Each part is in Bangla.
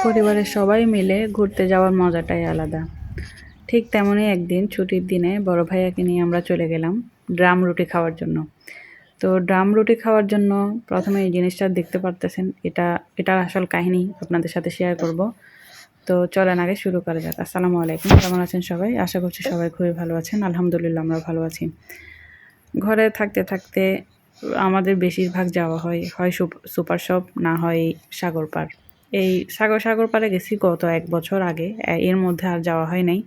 পরিবারের সবাই মিলে ঘুরতে যাওয়ার মজাটাই আলাদা। ঠিক তেমনই একদিন ছুটির দিনে বড় ভাইয়াকে নিয়ে আমরা চলে গেলাম ড্রাম রুটি খাওয়ার জন্য। তো ড্রাম রুটি খাওয়ার জন্য প্রথমে এই জিনিসটা দেখতে পারতেছেন, এটার আসল কাহিনী আপনাদের সাথে শেয়ার করব। তো চলেন আগে শুরু করা যাক। আসসালামু আলাইকুম, কেমন আছেন সবাই? আশা করছি সবাই খুবই ভালো আছেন। আলহামদুলিল্লাহ আমরা ভালো আছি। ঘরে থাকতে থাকতে আমাদের বেশিরভাগ যাওয়া হয় হয় সুপার শপ, না হয় সাগর পাড়। এই সাগর পাড়ে গেছি গত 1 বছর আগে, এর মধ্যে আর যাওয়া হয় নাই।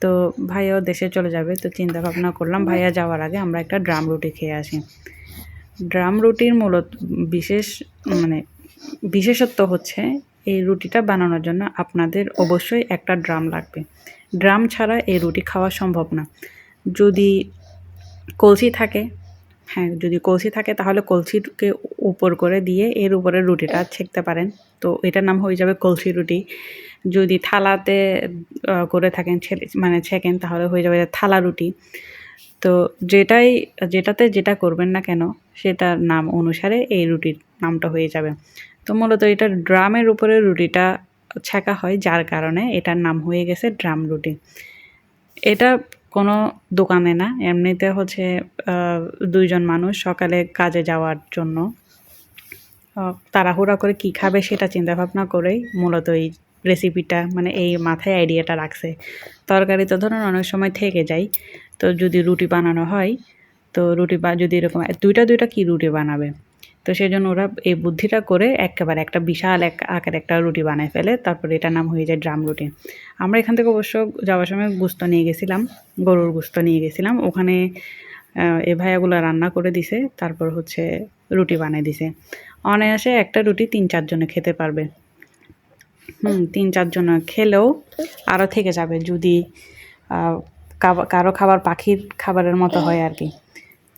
তো ভাইয়াও দেশে চলে যাবে, তো চিন্তা ভাবনা করলাম ভাইয়া যাওয়ার আগে আমরা একটা ড্রাম রুটি খেয়ে আসি। ড্রাম রুটির মূলত বিশেষ মানে বিশেষত্ব হচ্ছে এই রুটিটা বানানোর জন্য আপনাদের অবশ্যই একটা ড্রাম লাগবে। ড্রাম ছাড়া এই রুটি খাওয়া সম্ভব না। যদি কলসি থাকে, হ্যাঁ, যদি কলসি থাকে তাহলে কলসিকে উপর করে দিয়ে এর উপরে রুটিটা ছেঁকতে পারেন। তো এটার নাম হয়ে যাবে কলসি রুটি। যদি থালাতে করে থাকেন ছেঁকেন তাহলে হয়ে যাবে থালা রুটি। তো যেটাতে যেটা করবেন না কেন সেটার নাম অনুসারে এই রুটির নামটা হয়ে যাবে। তো মূলত এটা ড্রামের উপরে রুটিটা ছেঁকা হয়, যার কারণে এটার নাম হয়ে গেছে ড্রাম রুটি। এটা কোনো দোকানে না, এমনিতে হচ্ছে ২ জন মানুষ সকালে কাজে যাওয়ার জন্য তাড়াহুড়া করে কী খাবে সেটা চিন্তাভাবনা করেই মূলত এই রেসিপিটা, মানে এই মাথায় আইডিয়াটা রাখছে। তরকারি তো ধরুন অনেক সময় থেকে যায়, তো যদি রুটি বানানো হয়, তো রুটি বা যদি এরকম দুইটা কি রুটি বানাবে, তো সেজন্য ওরা এই বুদ্ধিটা করে একেবারে একটা বিশাল আকারে একটা রুটি বানায় ফেলে, তারপরে এটার নাম হয়ে যায় ড্রাম রুটি। আমরা এখান থেকে অবশ্য যাওয়ার সময় গোস্ত নিয়ে গেছিলাম, গরুর গোস্ত নিয়ে গেছিলাম। ওখানে এই ভাইয়াগুলো রান্না করে দিছে, তারপর হচ্ছে রুটি বানিয়ে দিছে। অনায়াসে একটা রুটি ৩-৪ জনে খেতে পারবে। ৩-৪ জন খেলেও আরও থেকে যাবে যদি কারো খাবার পাখির খাবারের মতো হয় আর কি।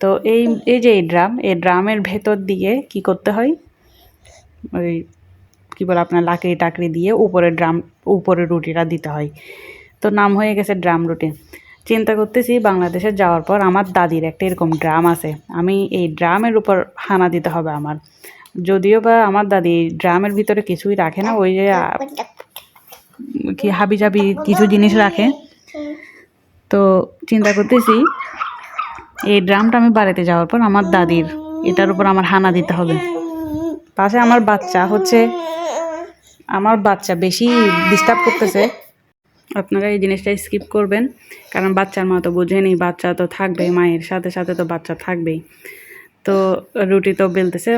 তো এই যে এই ড্রামের ভেতর দিয়ে কি করতে হয়, ওই কী বলে আপনার লাকড়ি টাকড়ি দিয়ে উপরে রুটিটা দিতে হয়। তো নাম হয়ে গেছে ড্রাম রুটি। চিন্তা করতেছি বাংলাদেশে যাওয়ার পর আমার দাদির একটা এরকম ড্রাম আছে, আমি এই ড্রামের উপর হানা দিতে হবে আমার। যদিও বা আমার দাদি ড্রামের ভিতরে কিছুই রাখে না, ওই যে কি হাবিজাবি কিছু জিনিস রাখে। তো চিন্তা করতেছি এই ড্রামটা আমি বাড়িতে যাওয়ার পর আমার দাদির এটার উপর আমার হানা দিতে হবে। পাশে আমার বাচ্চা বেশি ডিস্টার্ব করতেছে। আপনারা এই জিনিসটা স্কিপ করবেন, কারণ বাচ্চার মা তো বোঝেনি, বাচ্চা তো থাকবেই, মায়ের সাথে সাথে তো বাচ্চা থাকবেই। তো রুটি তো বেলতেছে,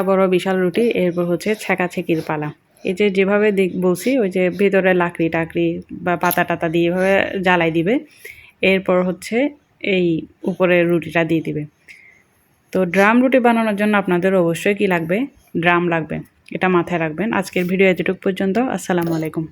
বড় বিশাল রুটি, এরপর হচ্ছে ছেঁকাছেঁকির পালা। এই যেভাবে বলছি, ওই যে ভেতরে লাকড়ি টাকড়ি বা পাতা টাতা দিয়ে এভাবে জ্বালাই দিবে, এরপর হচ্ছে এই উপরে রুটিটা দিয়ে দিবে। তো ড্রাম রুটি বানানোর জন্য আপনাদের অবশ্যই কি লাগবে, ড্রাম লাগবে, এটা মাথায় রাখবেন। আজকের ভিডিও এতটুকু পর্যন্ত। আসসালামু আলাইকুম।